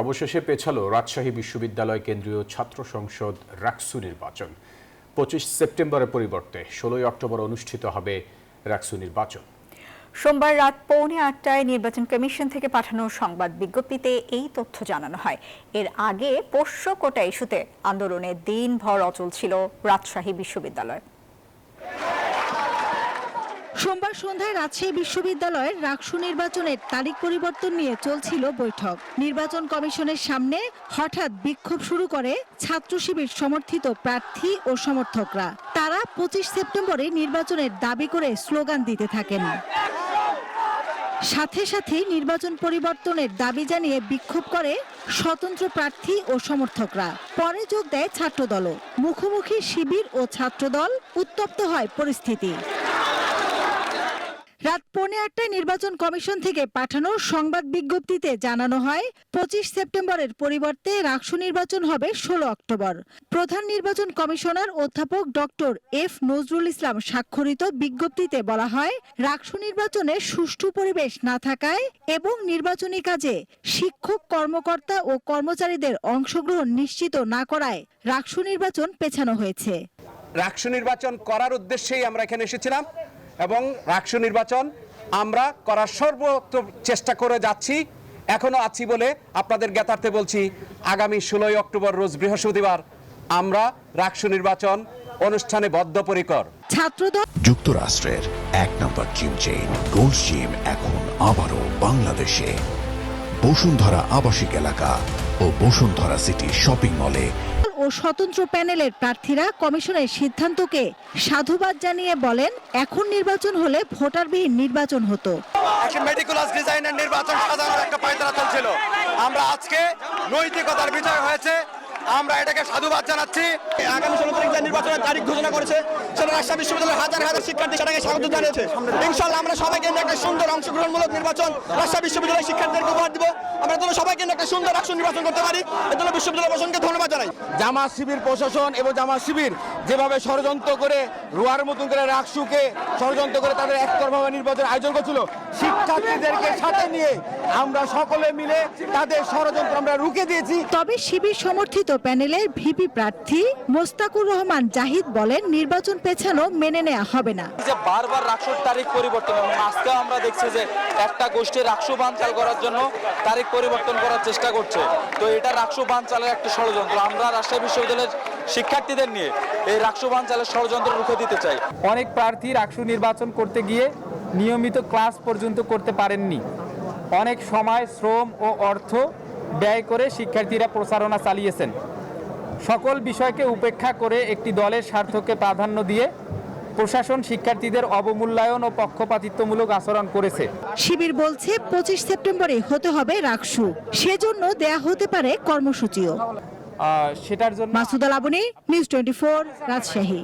অবশেষে পেছালো রাজশাহী বিশ্ববিদ্যালয় কেন্দ্রীয় ছাত্র সংসদ রাকসু নির্বাচন। 25 সেপ্টেম্বরের পরিবর্তে 16 অক্টোবর অনুষ্ঠিত হবে রাকসু নির্বাচন। সোমবার রাত 7:45টায় নির্বাচন কমিশন থেকে পাঠানো সংবাদ বিজ্ঞপ্তিতে এই তথ্য জানানো হয়। এর আগে পোষ্য কোটা ইস্যুতে আন্দোলনে দিনভর অচল ছিল রাজশাহী বিশ্ববিদ্যালয়। সোমবার সন্ধ্যায় রাজশাহী বিশ্ববিদ্যালয়ের রাকসু নির্বাচনের তারিখ পরিবর্তন নিয়ে চলছিল বৈঠক। নির্বাচন কমিশনের সামনে হঠাৎ বিক্ষোভ শুরু করে ছাত্র শিবির সমর্থিত প্রার্থী ও সমর্থকরা। তারা 25 সেপ্টেম্বরে নির্বাচনের দাবি করে স্লোগান দিতে থাকেন। সাথে সাথে নির্বাচন পরিবর্তনের দাবি জানিয়ে বিক্ষোভ করে স্বতন্ত্র প্রার্থী ও সমর্থকরা। পরে যোগ দেয় ছাত্রদলও। মুখোমুখি শিবির ও ছাত্রদল, উত্তপ্ত হয় পরিস্থিতি। রাত 7:45টায় নির্বাচন কমিশন থেকে পাঠানো সংবাদ বিজ্ঞপ্তিতে জানানো হয় 25 সেপ্টেম্বরের পরিবর্তে রাকসু নির্বাচন হবে 16 অক্টোবর। প্রধান নির্বাচন কমিশনার অধ্যাপক ডক্টর এফ নজরুল ইসলাম স্বাক্ষরিত বিজ্ঞপ্তিতে বলা হয়, রাকসু নির্বাচনে সুষ্ঠু পরিবেশ না থাকায় এবং নির্বাচনী কাজে শিক্ষক, কর্মকর্তা ও কর্মচারীদের অংশগ্রহণ নিশ্চিত না করায় রাকসু নির্বাচন পেছানো হয়েছে। রাকসু নির্বাচন করার উদ্দেশ্যেই আমরা এখানে এসেছিলাম এবং রাকসু নির্বাচন আমরা করার সর্বোচ্চ চেষ্টা করে যাচ্ছি, এখনো আছি বলে আপনাদের জ্ঞাতার্থে বলছি। আগামী 16 অক্টোবর রোজ বৃহস্পতিবার আমরা রাকসু নির্বাচন অনুষ্ঠানে বদ্ধপরিকর। ছাত্রদল যুক্তরাষ্ট্রের 1 নম্বর জিম চেইন গোল্ড জিম এখন আবারও বাংলাদেশে। বসুন্ধরা আবাসিক এলাকা ও বসুন্ধরা সিটি শপিং মলে ও স্বতন্ত্র প্যানেলের প্রার্থীরা কমিশনের সিদ্ধান্তকে সাধুবাদ জানিয়ে বলেন, এখন নির্বাচন হলে ভোটারবিহীন নির্বাচন হতো। মেটিকুলাস ডিজাইনের নির্বাচন সাজানোর একটা পায়তারা চলছিল। আমরা আজকে নৈতিকতার বিজয় হয়েছে, আমরা এটাকে সাধুবাদ জানাচ্ছি। আগামী 16 তারিখ যে নির্বাচনের তারিখ ঘোষণা করেছে, সেটা রাজশাহী বিশ্ববিদ্যালয়ের হাজার হাজার শিক্ষার্থী সেটাকে স্বাগত জানিয়েছে। ইনশাআল্লাহ আমরা সবাইকে একটা সুন্দর অংশগ্রহণমূলক নির্বাচন রাজশাহী বিশ্ববিদ্যালয়ের শিক্ষার্থীদেরকে উপহার দিব। আমরা যেন সবাইকে একটা সুন্দর রাকসু নির্বাচন করতে পারি, এর জন্য বিশ্ববিদ্যালয় প্রশাসনকে ধন্যবাদ জানাই। জামাত শিবির প্রশাসন এবং জামাত শিবির যেভাবে ষড়যন্ত্র করে রুয়ার মতন করে রাকসুকে ষড়যন্ত্র করে তাদের একতরফা নির্বাচন আয়োজন করছিল, শিক্ষার্থীদেরকে সাথে নিয়ে আমরা সকলে মিলে তাদের ষড়যন্ত্র আমরা রুখে দিয়েছি। তবে শিবির সমর্থিত প্যানেলের ভিপি প্রার্থী মোস্তাকুর রহমান জাহিদ বলেন, নির্বাচন পেছানো মেনে নেওয়া হবে না। যে বারবার রাকসুর তারিখ পরিবর্তন, এবং আজকে আমরা দেখছি যে একটা গোষ্ঠী রাকসু বানচাল করার জন্য তারিখ পরিবর্তন করার চেষ্টা করছে। তো এটা রাকসু বানচালের একটা ষড়যন্ত্র। আমরা রাজশাহী বিশ্ববিদ্যালয়ের শিক্ষার্থীদের নিয়ে এই রাকসু বানচালের ষড়যন্ত্র রুখে দিতে চাই। অনেক প্রার্থী রাকসু নির্বাচন করতে গিয়ে নিয়মিত ক্লাস পর্যন্ত করতে পারেননি। অনেক সময়, শ্রম ও অর্থ ব্যয় করে শিক্ষার্থীরা প্রচারণা চালিয়েছেন। সকল বিষয়কে উপেক্ষা করে একটি দলের স্বার্থকে প্রাধান্য দিয়ে প্রশাসন শিক্ষার্থীদের অবমূল্যায়ন ও পক্ষপাতিত্বমূলক আচরণ করেছে। শিবির বলছে 25 সেপ্টেম্বরে হতে হবে রাকসু, সেজন্য দেয়া হতে পারে কর্মসূচিও। সেটার জন্য মাসুদা লাবনী, নিউজ 24, রাজশাহী।